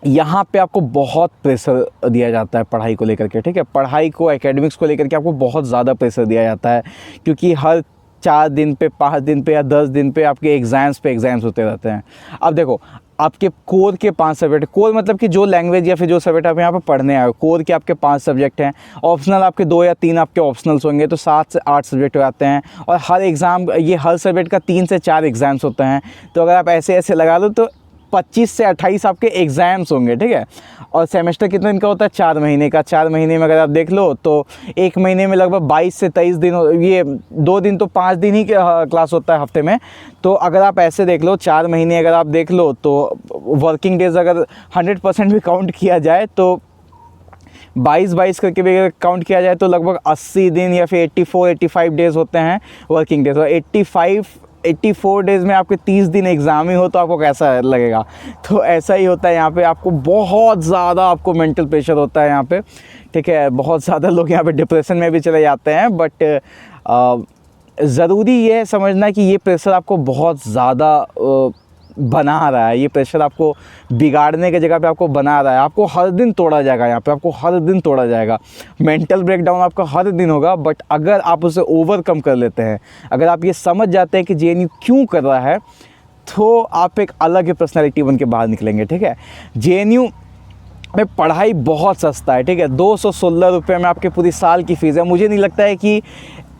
यहाँ पे आपको बहुत प्रेशर दिया जाता है पढ़ाई को लेकर के, ठीक है। पढ़ाई को, एकेडमिक्स को लेकर के आपको बहुत ज़्यादा प्रेशर दिया जाता है, क्योंकि हर 4 दिन पे, 5 दिन पे या 10 दिन पे आपके एग्ज़ाम्स होते रहते हैं। अब देखो, आपके कोर के 5 सब्जेक्ट, कोर मतलब कि जो लैंग्वेज या फिर जो सब्जेक्ट आप यहाँ पे पढ़ने आए हो, कोर के आपके 5 सब्जेक्ट हैं, ऑप्शनल आपके 2 या 3 आपके ऑप्शनल्स होंगे, तो 7 से 8 सब्जेक्ट हो जाते हैं। और हर एग्ज़ाम, ये हर सब्जेक्ट का 3 से 4 एग्ज़ाम्स होते हैं। तो अगर आप ऐसे लगा लो तो 25 से 28 आपके एग्ज़ाम्स होंगे, ठीक है। और सेमेस्टर कितने दिन का होता है? 4 महीने का। 4 महीने में अगर आप देख लो तो 1 महीने में लगभग 22 से 23 दिन, ये 2 दिन तो 5 दिन ही क्लास होता है हफ्ते में। तो अगर आप ऐसे देख लो, 4 महीने अगर आप देख लो, तो वर्किंग डेज़ अगर 100% भी काउंट किया जाए, तो 22 करके भी अगर काउंट किया जाए, तो लगभग 80 दिन या फिर 84-85 डेज़ होते हैं वर्किंग डेज़। और 84 डेज़ में आपके 30 दिन एग्ज़ाम ही हो, तो आपको कैसा लगेगा? तो ऐसा ही होता है यहाँ पे। आपको बहुत ज़्यादा आपको मेंटल प्रेशर होता है यहाँ पे, ठीक है। बहुत ज़्यादा लोग यहाँ पे डिप्रेशन में भी चले जाते हैं। बट ज़रूरी ये है समझना कि ये प्रेशर आपको बहुत ज़्यादा बना रहा है, ये प्रेशर आपको बिगाड़ने की जगह पे आपको बना रहा है। आपको हर दिन तोड़ा जाएगा यहाँ पे, आपको हर दिन तोड़ा जाएगा। मेंटल ब्रेकडाउन आपका हर दिन होगा। बट अगर आप उसे ओवरकम कर लेते हैं, अगर आप ये समझ जाते हैं कि JNU क्यों कर रहा है, तो आप एक अलग ही पर्सनैलिटी बन के बाहर निकलेंगे, ठीक है। JNU में पढ़ाई बहुत सस्ता है, ठीक है। 216 रुपये में आपके पूरी साल की फ़ीस है। मुझे नहीं लगता है कि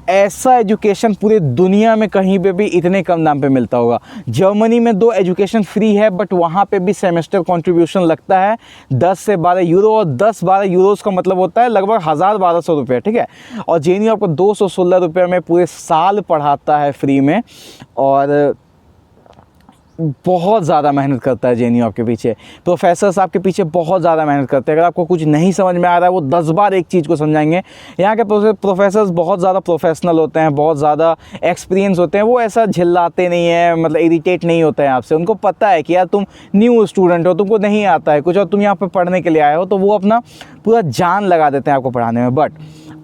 ऐसा एजुकेशन पूरी दुनिया में कहीं पे भी इतने कम दाम पे मिलता होगा। जर्मनी में 2 एजुकेशन फ्री है, बट वहाँ पे भी सेमेस्टर कंट्रीब्यूशन लगता है 10 से 12 यूरो, और 10-12 यूरोज़ का मतलब होता है लगभग 1000-1200 रुपये, ठीक है। और JNU आपको 216 रुपये में पूरे साल पढ़ाता है फ्री में। और बहुत ज़्यादा मेहनत करता है जेएनयू आपके पीछे, प्रोफेसर्स आपके पीछे बहुत ज़्यादा मेहनत करते हैं। अगर आपको कुछ नहीं समझ में आ रहा है वो 10 बार एक चीज़ को समझाएंगे। यहाँ के प्रोफेसर्स बहुत ज़्यादा प्रोफेशनल होते हैं, बहुत ज़्यादा एक्सपीरियंस होते हैं। वो ऐसा झिल्लाते नहीं हैं, मतलब इरिटेट नहीं होते हैं आपसे। उनको पता है कि यार तुम न्यू स्टूडेंट हो, तुमको नहीं आता है कुछ और तुम यहाँ पर पढ़ने के लिए आए हो, तो वो अपना पूरा जान लगा देते हैं आपको पढ़ाने में। बट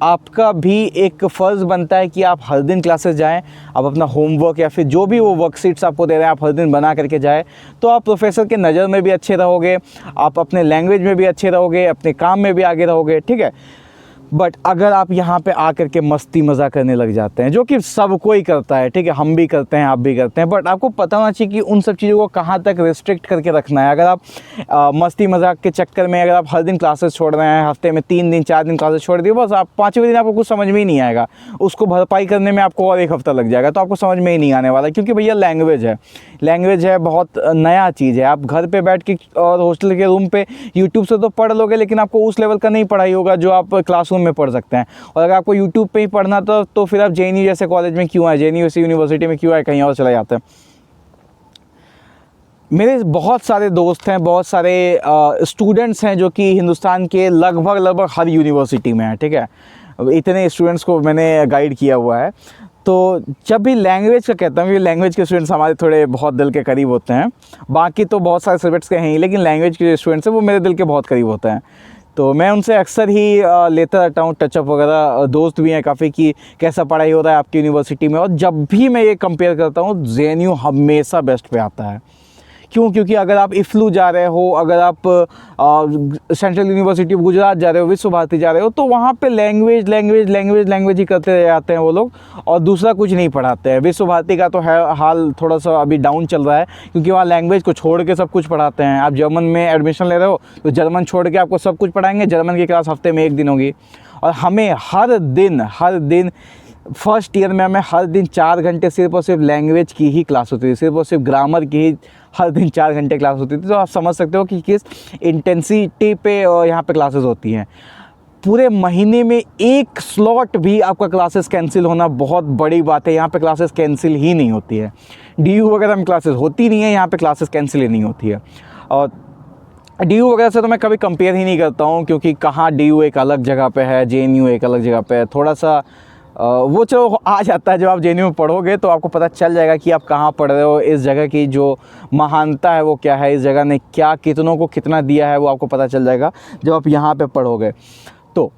आपका भी एक फ़र्ज़ बनता है कि आप हर दिन क्लासेस जाएं, आप अपना होमवर्क या फिर जो भी वो वर्कशीट्स आपको दे रहे हैं आप हर दिन बना करके जाएं, तो आप प्रोफेसर के नज़र में भी अच्छे रहोगे, आप अपने लैंग्वेज में भी अच्छे रहोगे, अपने काम में भी आगे रहोगे, ठीक है। बट अगर आप यहाँ पे आकर के मस्ती मज़ा करने लग जाते हैं, जो कि सब कोई करता है, ठीक है, हम भी करते हैं, आप भी करते हैं, बट आपको पता होना चाहिए कि उन सब चीज़ों को कहाँ तक रिस्ट्रिक्ट करके रखना है। अगर आप मस्ती मजाक के चक्कर में अगर आप हर दिन क्लासेस छोड़ रहे हैं, हफ्ते में 3 दिन 4 दिन क्लासेस छोड़ दिए, बस आप 5वें दिन आपको कुछ समझ में ही नहीं आएगा, उसको भरपाई करने में आपको और 1 हफ्ता लग जाएगा, तो आपको समझ में ही नहीं आने वाला। क्योंकि भैया लैंग्वेज है बहुत नया चीज़ है। आप घर पर बैठ के और हॉस्टल के रूम पर यूट्यूब से तो पढ़ लोगे, लेकिन आपको उस लेवल का नहीं पढ़ाई होगा जो आप क्लासरूम में पढ़ सकते हैं। और अगर आपको YouTube पे ही पढ़ना तो फिर आप जेएनयू जैसे कॉलेज में क्यों आए, जेएनयू जैसी यूनिवर्सिटी में क्यों आए, कहीं और चले जाते हैं। मेरे बहुत सारे दोस्त हैं, बहुत सारे स्टूडेंट्स हैं जो कि हिंदुस्तान के लगभग हर यूनिवर्सिटी में हैं, ठीक है। इतने स्टूडेंट्स को मैंने गाइड किया हुआ है। तो जब भी लैंग्वेज का कहता हूँ, ये लैंग्वेज के स्टूडेंट्स हमारे थोड़े बहुत दिल के करीब होते हैं। बाकी तो बहुत सारे सब्जेक्ट्स के हैं ही, लेकिन लैंग्वेज के जो स्टूडेंट्स हैं वो मेरे दिल के बहुत करीब होते हैं। तो मैं उनसे अक्सर ही लेता रहता हूँ टचअप वगैरह। दोस्त भी हैं काफ़ी कि कैसा पढ़ाई हो रहा है आपकी यूनिवर्सिटी में। और जब भी मैं ये कंपेयर करता हूँ, जेएनयू हमेशा बेस्ट पे आता है। क्यों? क्योंकि अगर आप इफ्लू जा रहे हो, अगर आप सेंट्रल यूनिवर्सिटी ऑफ गुजरात जा रहे हो, विश्व भारती जा रहे हो, तो वहाँ पे लैंग्वेज ही करते रह जाते हैं वो लोग, और दूसरा कुछ नहीं पढ़ाते हैं। विश्व भारती का तो है हाल थोड़ा सा अभी डाउन चल रहा है, क्योंकि वहाँ लैंग्वेज को छोड़ के सब कुछ पढ़ाते हैं। आप जर्मन में एडमिशन ले रहे हो तो जर्मन छोड़ के आपको सब कुछ पढ़ाएंगे। जर्मन की क्लास हफ्ते में 1 दिन होगी, और हमें हर दिन फर्स्ट ईयर में हमें हर दिन 4 घंटे सिर्फ और सिर्फ लैंग्वेज की ही क्लास होती थी, सिर्फ और सिर्फ ग्रामर की ही हर दिन 4 घंटे क्लास होती थी। तो आप समझ सकते हो कि किस इंटेंसिटी पे यहाँ पे क्लासेस होती हैं। पूरे महीने में 1 स्लॉट भी आपका क्लासेस कैंसिल होना बहुत बड़ी बात है। यहाँ पे क्लासेस कैंसिल ही नहीं होती है। DU वगैरह में क्लासेस होती नहीं है, यहाँ पे क्लासेस कैंसिल ही नहीं होती है। और DU वगैरह से तो मैं कभी कंपेयर ही नहीं करता हूँ, क्योंकि कहाँ DU एक अलग जगह पे है, JNU एक अलग जगह पे है। थोड़ा सा वो चलो आ जाता है, जब आप JNU में पढ़ोगे तो आपको पता चल जाएगा कि आप कहाँ पढ़ रहे हो, इस जगह की जो महानता है वो क्या है, इस जगह ने क्या कितनों को कितना दिया है, वो आपको पता चल जाएगा जब आप यहाँ पे पढ़ोगे। तो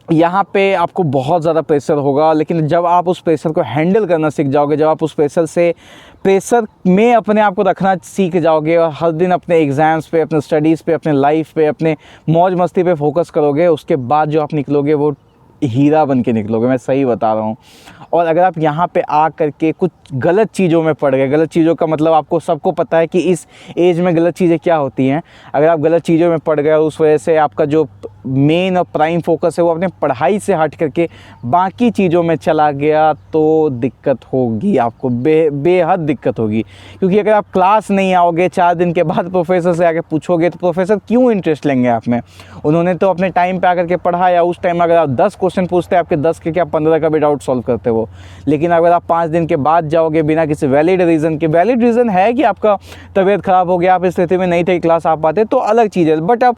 यहाँ पे आपको बहुत ज़्यादा प्रेशर होगा, लेकिन जब आप उस प्रेशर को हैंडल करना सीख जाओगे, जब आप उस प्रेशर में अपने आप को रखना सीख जाओगे, और हर दिन अपने एग्ज़ाम्स पे, अपने स्टडीज़ पे, अपने लाइफ पे, अपने मौज मस्ती पे फोकस करोगे, उसके बाद जो आप निकलोगे वो हीरा बन के निकलोगे। मैं सही बता रहा हूँ। और अगर आप यहाँ पे आ करके कुछ गलत चीज़ों में पड़ गए, गलत चीज़ों का मतलब आपको सबको पता है कि इस एज में गलत चीज़ें क्या होती हैं। अगर आप गलत चीज़ों में पड़ गए और उस वजह से आपका जो मेन और प्राइम फोकस है वो अपने पढ़ाई से हट करके बाकी चीज़ों में चला गया, तो दिक्कत होगी आपको, बेहद दिक्कत होगी। क्योंकि अगर आप क्लास नहीं आओगे, 4 दिन के बाद प्रोफेसर से आके पूछोगे तो प्रोफेसर क्यों इंटरेस्ट लेंगे आप में? उन्होंने तो अपने टाइम पे आकर के पढ़ाया। उस टाइम अगर आप 10 क्वेश्चन पूछते हैं, आपके 10 के क्या 15 का भी डाउट सॉल्व करते हो। लेकिन अगर आप 5 दिन के बाद जाओगे बिना किसी वैलिड रीज़न के, वैलिड रीज़न है कि आपका तबीयत ख़राब हो गया, आप इस स्थिति में नहीं थे क्लास आ पाते, तो अलग चीज़ है। बट आप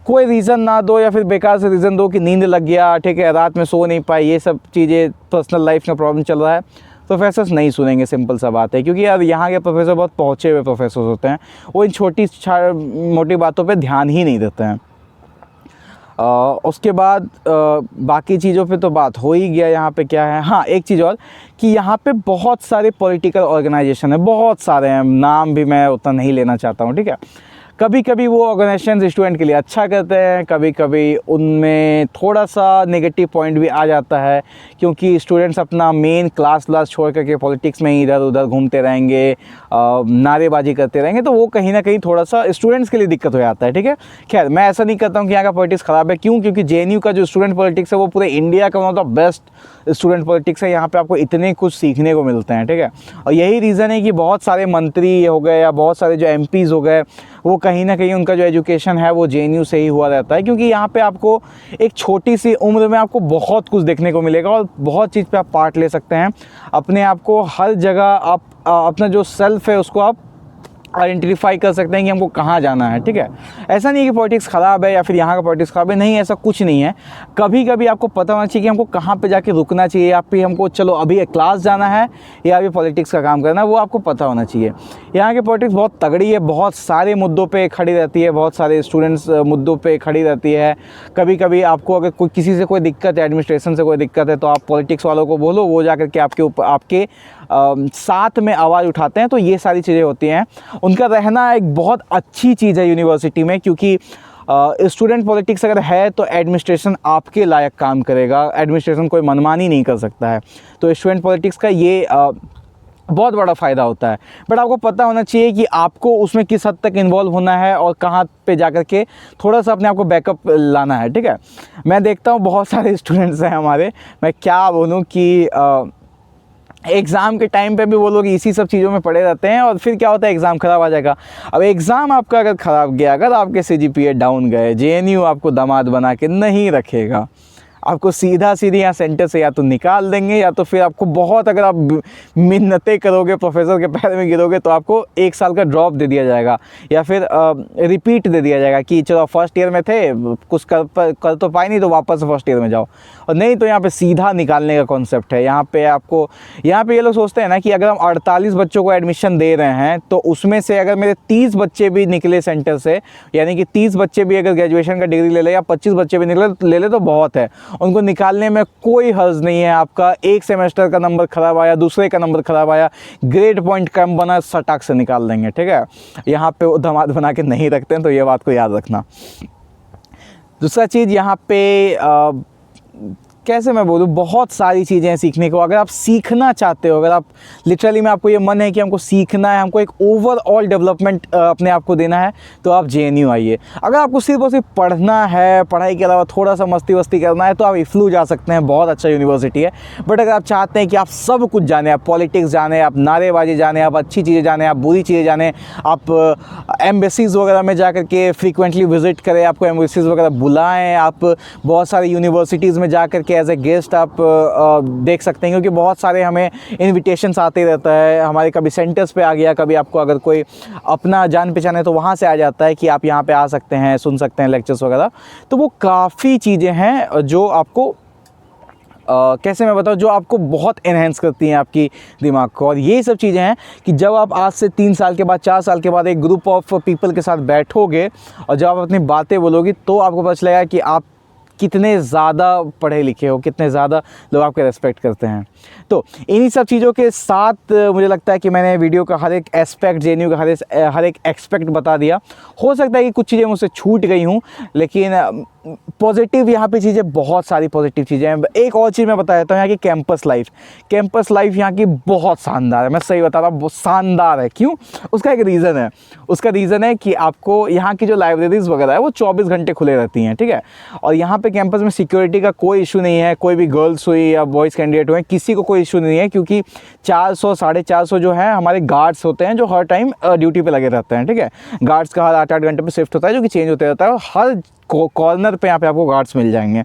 कोई रीज़न ना दो, या फिर बेकार से रीज़न दो कि नींद लग गया, ठीक है, रात में सो नहीं पाए, ये सब चीज़ें पर्सनल लाइफ में प्रॉब्लम चल रहा है, प्रोफेसर्स नहीं सुनेंगे। सिंपल सा बात है। क्योंकि यार यहाँ के प्रोफेसर बहुत पहुँचे हुए प्रोफेसर होते हैं, वो इन छोटी मोटी बातों पे ध्यान ही नहीं देते हैं। उसके बाद बाकी चीज़ों पे तो बात हो ही गया। यहाँ पे क्या है, हाँ एक चीज़ और, कि यहाँ पे बहुत सारे पॉलिटिकल ऑर्गेनाइजेशन है, बहुत सारे हैं, नाम भी मैं उतना नहीं लेना चाहता हूँ, ठीक है। कभी कभी वो ऑर्गेनाइजेशन स्टूडेंट के लिए अच्छा करते हैं, कभी कभी उनमें थोड़ा सा नेगेटिव पॉइंट भी आ जाता है, क्योंकि स्टूडेंट्स अपना मेन क्लास छोड़ करके पॉलिटिक्स में ही इधर उधर घूमते रहेंगे, नारेबाजी करते रहेंगे, तो वो कहीं ना कहीं थोड़ा सा स्टूडेंट्स के लिए दिक्कत हो जाता है, ठीक है। खैर मैं ऐसा नहीं कहता हूँ कि यहाँ का पॉलिटिक्स ख़राब है। क्यों? क्योंकि JNU का जो स्टूडेंट पॉलिटिक्स है वो पूरे इंडिया का one of the best student politics है। यहाँ पे आपको इतने कुछ सीखने को मिलते हैं, ठीक है। और यही रीज़न है कि बहुत सारे मंत्री हो गए या बहुत सारे जो MPs हो गए, वो कहीं ना कहीं उनका जो एजुकेशन है वो JNU से ही हुआ रहता है। क्योंकि यहाँ पे आपको एक छोटी सी उम्र में आपको बहुत कुछ देखने को मिलेगा और बहुत चीज़ पे आप पार्ट ले सकते हैं। अपने आप को हर जगह आप अपना जो सेल्फ है उसको आप आइडेंटिफाई कर सकते हैं कि हमको कहाँ जाना है, ठीक है। ऐसा नहीं है कि पॉलिटिक्स ख़राब है या फिर यहाँ का पॉलिटिक्स ख़राब है, नहीं, ऐसा कुछ नहीं है। कभी कभी आपको पता होना चाहिए कि हमको कहाँ पे जाके रुकना चाहिए, या फिर हमको चलो अभी क्लास जाना है या अभी पॉलिटिक्स का काम करना है, वो आपको पता होना चाहिए। यहाँ की पॉलिटिक्स बहुत तगड़ी है, बहुत सारे मुद्दों पर खड़ी रहती है, बहुत सारे स्टूडेंट्स मुद्दों पर खड़ी रहती है। कभी कभी आपको अगर कोई किसी से कोई दिक्कत है, एडमिनिस्ट्रेशन से कोई दिक्कत है, तो आप पॉलिटिक्स वालों को बोलो, वो जा करके आपके ऊपर आपके साथ में आवाज़ उठाते हैं। तो ये सारी चीज़ें होती हैं। उनका रहना एक बहुत अच्छी चीज़ है यूनिवर्सिटी में, क्योंकि स्टूडेंट पॉलिटिक्स अगर है तो एडमिनिस्ट्रेशन आपके लायक काम करेगा, एडमिनिस्ट्रेशन कोई मनमानी नहीं कर सकता है। तो स्टूडेंट पॉलिटिक्स का ये बहुत बड़ा फ़ायदा होता है। बट आपको पता होना चाहिए कि आपको उसमें किस हद तक इन्वॉल्व होना है और कहाँ पे जा कर के थोड़ा सा अपने आप को बैकअप लाना है, ठीक है। मैं देखता हूँ बहुत सारे स्टूडेंट्स हैं हमारे, मैं क्या बोलूँ कि एग्ज़ाम के टाइम पे भी वो लोग इसी सब चीज़ों में पड़े रहते हैं, और फिर क्या होता है, एग्ज़ाम ख़राब आ जाएगा। अब एग्ज़ाम आपका अगर ख़राब गया, अगर आपके CGPA डाउन गए, JNU आपको दामाद बना के नहीं रखेगा, आपको सीधा सीधी यहाँ सेंटर से या तो निकाल देंगे, या तो फिर आपको बहुत, अगर आप मिन्नतें करोगे, प्रोफेसर के पैर में गिरोगे, तो आपको 1 साल का ड्रॉप दे दिया जाएगा, या फिर रिपीट दे दिया जाएगा कि चलो फर्स्ट ईयर में थे, कुछ कर तो पाए नहीं, तो वापस फर्स्ट ईयर में जाओ। और नहीं तो यहाँ पे सीधा निकालने का कॉन्सेप्ट है। यहाँ पे ये लोग सोचते हैं ना कि अगर हम 48 बच्चों को एडमिशन दे रहे हैं, तो उसमें से अगर मेरे 30 बच्चे भी निकले सेंटर से, यानी कि 30 बच्चे भी अगर ग्रेजुएशन का डिग्री ले ले, या 25 बच्चे भी ले ले, तो बहुत है। उनको निकालने में कोई हर्ज नहीं है। आपका एक सेमेस्टर का नंबर ख़राब आया, दूसरे का नंबर ख़राब आया, ग्रेड पॉइंट कम बना, सटाक से निकाल देंगे, ठीक है। यहाँ पे वो दामाद बना के नहीं रखते हैं, तो ये बात को याद रखना। दूसरा चीज़ यहाँ पे कैसे मैं बोलूँ, बहुत सारी चीज़ें हैं सीखने को। अगर आप सीखना चाहते हो, अगर आप लिटरली में आपको ये मन है कि हमको सीखना है, हमको एक ओवरऑल डेवलपमेंट अपने आप को देना है, तो आप JNU आइए। अगर आपको सिर्फ और सिर्फ पढ़ना है, पढ़ाई के अलावा थोड़ा सा मस्ती वस्ती करना है, तो आप IFLU जा सकते हैं, बहुत अच्छा यूनिवर्सिटी है। बट अगर आप चाहते हैं कि आप सब कुछ जाने, आप पॉलिटिक्स जाने, आप नारेबाजी जाने, आप अच्छी चीज़ें जाने, आप बुरी चीज़ें जाने, आप एम्बेसीज़ वगैरह में जा करके फ्रीक्वेंटली विजिट करें, आपको एम्बेसीज़ वगैरह बुलाएँ, आप बहुत सारी यूनिवर्सिटीज़ में जा करके एज ए गेस्ट आप देख सकते हैं, क्योंकि बहुत सारे हमें इनविटेशंस आते रहता है। हमारे कभी सेंटर्स पे आ गया, कभी आपको अगर कोई अपना जान पहचान है तो वहाँ से आ जाता है कि आप यहाँ पे आ सकते हैं, सुन सकते हैं लेक्चर्स वगैरह। तो वो काफ़ी चीज़ें हैं जो आपको कैसे मैं बताऊँ, जो आपको बहुत एनहेंस करती हैं आपकी दिमाग को। और ये सब चीज़ें हैं कि जब आप आज से 3 साल के बाद, 4 साल के बाद एक ग्रुप ऑफ पीपल के साथ बैठोगे और जब आप अपनी बातें बोलोगे, तो आपको पता चलेगा कि आप कितने ज़्यादा पढ़े लिखे हो, कितने ज़्यादा लोग आपके रेस्पेक्ट करते हैं। तो इन्हीं सब चीज़ों के साथ मुझे लगता है कि मैंने वीडियो का हर एक एस्पेक्ट, JNU का हर एक एस्पेक्ट बता दिया। हो सकता है कि कुछ चीज़ें मुझसे छूट गई हूँ, लेकिन पॉजिटिव यहाँ पे चीज़ें, बहुत सारी पॉजिटिव चीज़ें हैं। एक और चीज़ मैं बता देता हूँ, यहाँ की कैंपस लाइफ यहाँ की बहुत शानदार है। मैं सही बता रहा हूँ, बहुत शानदार है। क्यों? उसका एक रीज़न है। उसका रीज़न है कि आपको यहाँ की जो लाइब्रेरीज़ वगैरह है वो 24 घंटे खुले रहती हैं, ठीक है। और यहाँ पे कैंपस में सिक्योरिटी का कोई इशू नहीं है। कोई भी गर्ल्स हुई या बॉयज़ कैंडिडेट हुए, किसी को कोई इशू नहीं है, क्योंकि 400 450 जो है हमारे गार्ड्स होते हैं, जो हर टाइम ड्यूटी पे लगे रहते हैं, ठीक है। गार्ड्स का हर 8-8 घंटे पे शिफ्ट होता है, जो कि चेंज होते रहता है, और हर कॉर्नर पे यहाँ पे आपको गार्ड्स मिल जाएंगे।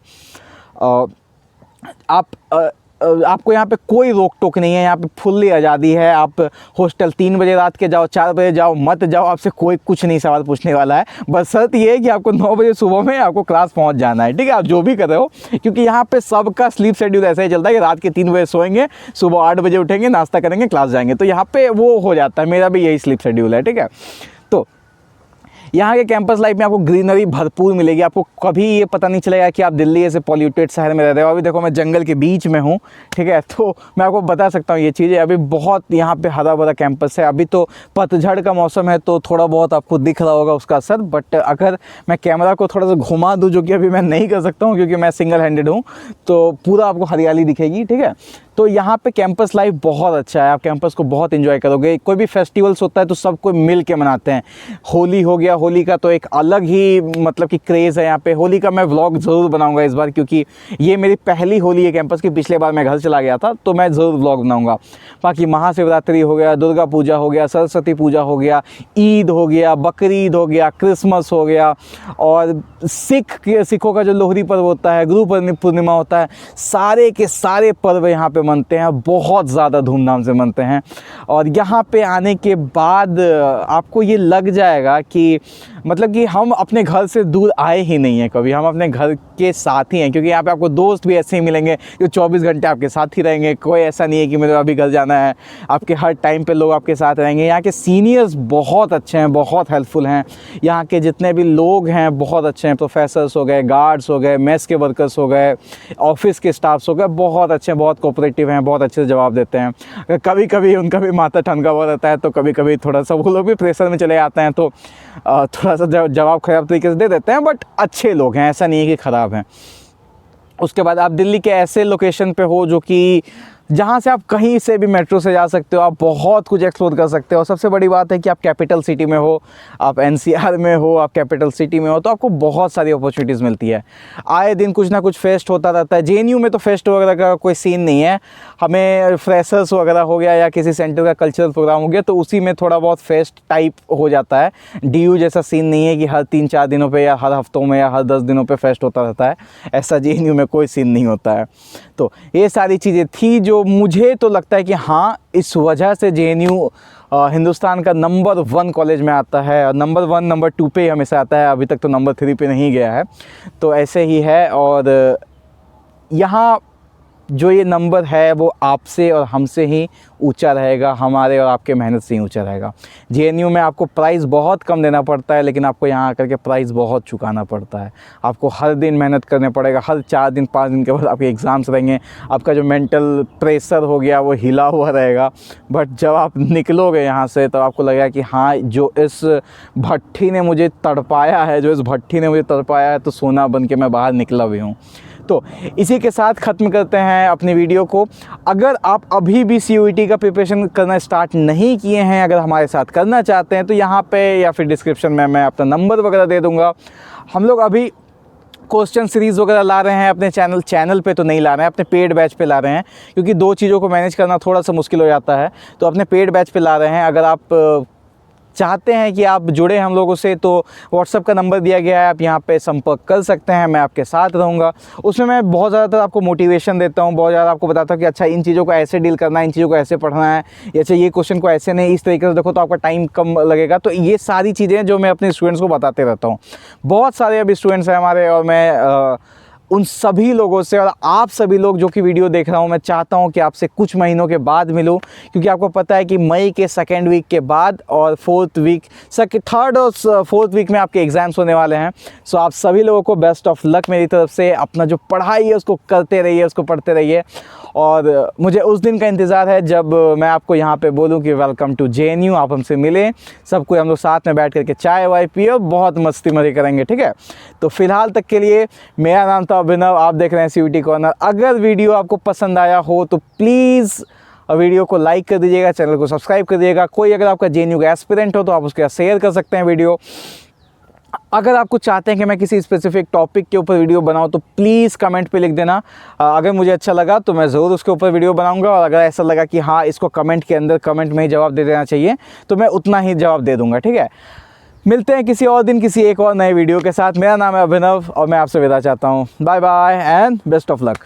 आपको यहाँ पे कोई रोक टोक नहीं है, यहाँ पे फुल्ली आज़ादी है। आप हॉस्टल 3 बजे रात के जाओ, 4 बजे जाओ, मत जाओ, आपसे कोई कुछ नहीं सवाल पूछने वाला है। बस शर्त ये है कि आपको 9 बजे सुबह में आपको क्लास पहुँच जाना है, ठीक है। आप जो भी कर रहे हो, क्योंकि यहाँ पे सबका स्लीप शेड्यूल ऐसा ही चलता है कि रात के 3 बजे सोएंगे, सुबह 8 बजे उठेंगे, नाश्ता करेंगे, क्लास जाएंगे। तो यहाँ पे वो हो जाता है, मेरा भी यही स्लीप शेड्यूल है, ठीक है। तो यहाँ के कैंपस लाइफ में आपको ग्रीनरी भरपूर मिलेगी। आपको कभी ये पता नहीं चलेगा कि आप दिल्ली ऐसे पॉल्यूटेड शहर में रह रहे हो। अभी देखो, मैं जंगल के बीच में हूँ, ठीक है। तो मैं आपको बता सकता हूँ ये चीज़ें। अभी बहुत यहाँ पे हरा भरा कैंपस है। अभी तो पतझड़ का मौसम है, तो थोड़ा बहुत आपको दिख रहा होगा उसका असर। बट अगर मैं कैमरा को थोड़ा सा घुमा दूँ, जो कि अभी मैं नहीं कर सकता हूँ क्योंकि मैं सिंगल हैंडेड हूँ, तो पूरा आपको हरियाली दिखेगी, ठीक है। तो यहाँ पे कैंपस लाइफ बहुत अच्छा है। आप कैंपस को बहुत एंजॉय करोगे। कोई भी फेस्टिवल्स होता है तो सब कोई मिल के मनाते हैं। होली हो गया, होली का तो एक अलग ही मतलब कि क्रेज़ है यहाँ पे। होली का मैं व्लॉग ज़रूर बनाऊंगा इस बार, क्योंकि ये मेरी पहली होली है कैंपस की। पिछले बार मैं घर चला गया था, तो मैं ज़रूर व्लॉग बनाऊंगा। बाकी महाशिवरात्रि हो गया, दुर्गा पूजा हो गया, सरस्वती पूजा हो गया, ईद हो गया, बकरीद हो गया, क्रिसमस हो गया, और सिखों का जो लोहरी पर्व होता है, गुरु पूर्णिमा होता है, सारे के सारे पर्व यहाँ पे मनते हैं, बहुत ज़्यादा धूमधाम से मनते हैं। और यहाँ पे आने के बाद आपको ये लग जाएगा कि मतलब कि हम अपने घर से दूर आए ही नहीं हैं कभी, हम अपने घर के साथ ही हैं, क्योंकि यहाँ पे आपको दोस्त भी ऐसे ही मिलेंगे जो 24 घंटे आपके साथ ही रहेंगे। कोई ऐसा नहीं है कि मेरे अभी घर जाना है, आपके हर टाइम पे लोग आपके साथ रहेंगे। यहाँ के सीनियर्स बहुत अच्छे हैं, बहुत हेल्पफुल हैं। यहाँ के जितने भी लोग हैं बहुत अच्छे हैं, प्रोफेसर्स हो गए, गार्ड्स हो गए, मेस के वर्कर्स हो गए, ऑफिस के स्टाफ्स हो गए, बहुत अच्छे हैं, बहुत कोऑपरेटिव हैं, बहुत अच्छे से जवाब देते हैं। कभी कभी उनका भी माथा ठनका हुआ रहता है, तो कभी कभी थोड़ा सा वो लोग भी प्रेशर में चले जाते हैं, तो थोड़ा सा जवाब ख़राब तरीके से दे देते हैं, बट अच्छे लोग हैं, ऐसा नहीं है कि ख़राब हैं। उसके बाद आप दिल्ली के ऐसे लोकेशन पे हो जो कि जहाँ से आप कहीं से भी मेट्रो से जा सकते हो, आप बहुत कुछ एक्सप्लोर कर सकते हो। और सबसे बड़ी बात है कि आप कैपिटल सिटी में हो, आप एनसीआर में हो, आप कैपिटल सिटी में हो, तो आपको बहुत सारी अपॉर्चुनिटीज़ मिलती है। आए दिन कुछ ना कुछ फेस्ट होता रहता है। जेएनयू में तो फेस्ट वगैरह का कोई सीन नहीं है, हमें फ्रेशर्स वगैरह हो गया या किसी सेंटर का कल्चरल प्रोग्राम हो गया तो उसी में थोड़ा बहुत फेस्ट टाइप हो जाता है। डीयू जैसा सीन नहीं है कि हर 3-4 दिनों पे या हर हफ्तों में या हर 10 दिनों पे फेस्ट होता रहता है, ऐसा जेएनयू में कोई सीन नहीं होता है। तो ये सारी चीज़ें थी जो मुझे तो लगता है कि हाँ, इस वजह से जेएनयू हिंदुस्तान का नंबर 1 कॉलेज में आता है, और नंबर 1 नंबर 2 पे ही हमेशा आता है, अभी तक तो नंबर 3 पे नहीं गया है। तो ऐसे ही है। और यहाँ जो ये नंबर है वो आपसे और हमसे ही ऊंचा रहेगा, हमारे और आपके मेहनत से ही ऊंचा रहेगा। जेएनयू में आपको प्राइस बहुत कम देना पड़ता है, लेकिन आपको यहाँ आकर के प्राइस बहुत चुकाना पड़ता है। आपको हर दिन मेहनत करने पड़ेगा, हर 4 दिन 5 दिन के बाद आपके एग्ज़ाम्स रहेंगे, आपका जो मेंटल प्रेशर हो गया वो हिला हुआ रहेगा। बट जब आप निकलोगे यहाँ से तो आपको लगेगा कि हाँ, जो इस भट्ठी ने मुझे तड़पाया है, जो इस भट्ठी ने मुझे तड़पाया है, तो सोना बन के मैं बाहर निकला भी हूँ। तो इसी के साथ ख़त्म करते हैं अपनी वीडियो को। अगर आप अभी भी सीयूईटी का प्रिपरेशन करना स्टार्ट नहीं किए हैं, अगर हमारे साथ करना चाहते हैं, तो यहाँ पे या फिर डिस्क्रिप्शन में मैं अपना नंबर वगैरह दे दूँगा। हम लोग अभी क्वेश्चन सीरीज़ वगैरह ला रहे हैं अपने चैनल पे, तो नहीं ला रहे हैं, अपने पेड बैच पे ला रहे हैं, क्योंकि 2 चीज़ों को मैनेज करना थोड़ा सा मुश्किल हो जाता है। तो अपने पेड बैच पे ला रहे हैं। अगर आप चाहते हैं कि आप जुड़े हम लोगों से, तो व्हाट्सएप का नंबर दिया गया है, आप यहाँ पे संपर्क कर सकते हैं, मैं आपके साथ रहूँगा। उसमें मैं बहुत ज़्यादातर आपको मोटिवेशन देता हूँ, बहुत ज़्यादा आपको बताता हूँ कि अच्छा इन चीज़ों को ऐसे डील करना है, इन चीज़ों को ऐसे पढ़ना है, या अच्छा ये क्वेश्चन को ऐसे नहीं, इस तरीके से देखो तो आपका टाइम कम लगेगा। तो ये सारी चीज़ें जो मैं अपने स्टूडेंट्स को बताते रहता हूँ। बहुत सारे अभी स्टूडेंट्स हैं हमारे, और मैं उन सभी लोगों से, और आप सभी लोग जो कि वीडियो देख रहा हूँ, मैं चाहता हूँ कि आपसे कुछ महीनों के बाद मिलूँ, क्योंकि आपको पता है कि मई के 2nd वीक के बाद और 4th वीक, 3rd और 4th वीक में आपके एग्ज़ाम्स होने वाले हैं। सो आप सभी लोगों को बेस्ट ऑफ लक मेरी तरफ से। अपना जो पढ़ाई है उसको करते रहिए, उसको पढ़ते रहिए, और मुझे उस दिन का इंतज़ार है जब मैं आपको यहाँ पे बोलूँ कि वेलकम टू जेएनयू, आप हमसे मिलें, सब कोई हम लोग साथ में बैठ करके चाय वाय पिए और बहुत मस्ती मज़े करेंगे, ठीक है। तो फ़िलहाल तक के लिए मेरा नाम था अभिनव, आप देख रहे हैं सीयूईटी कॉर्नर। अगर वीडियो आपको पसंद आया हो तो प्लीज़ वीडियो को लाइक कर दीजिएगा, चैनल को सब्सक्राइब कर दीजिएगा। कोई अगर आपका जेएनयू का एस्पिरेंट हो तो आप उसके साथ शेयर कर सकते हैं वीडियो। अगर आपको चाहते हैं कि मैं किसी स्पेसिफिक टॉपिक के ऊपर वीडियो बनाऊं तो प्लीज़ कमेंट पे लिख देना। अगर मुझे अच्छा लगा तो मैं ज़रूर उसके ऊपर वीडियो बनाऊंगा, और अगर ऐसा लगा कि हाँ, इसको कमेंट के अंदर कमेंट में ही जवाब दे देना चाहिए, तो मैं उतना ही जवाब दे दूंगा, ठीक है। मिलते हैं किसी और दिन किसी एक और नए वीडियो के साथ। मेरा नाम है अभिनव और मैं आपसे विदा चाहता हूँ। Bye bye and best of luck.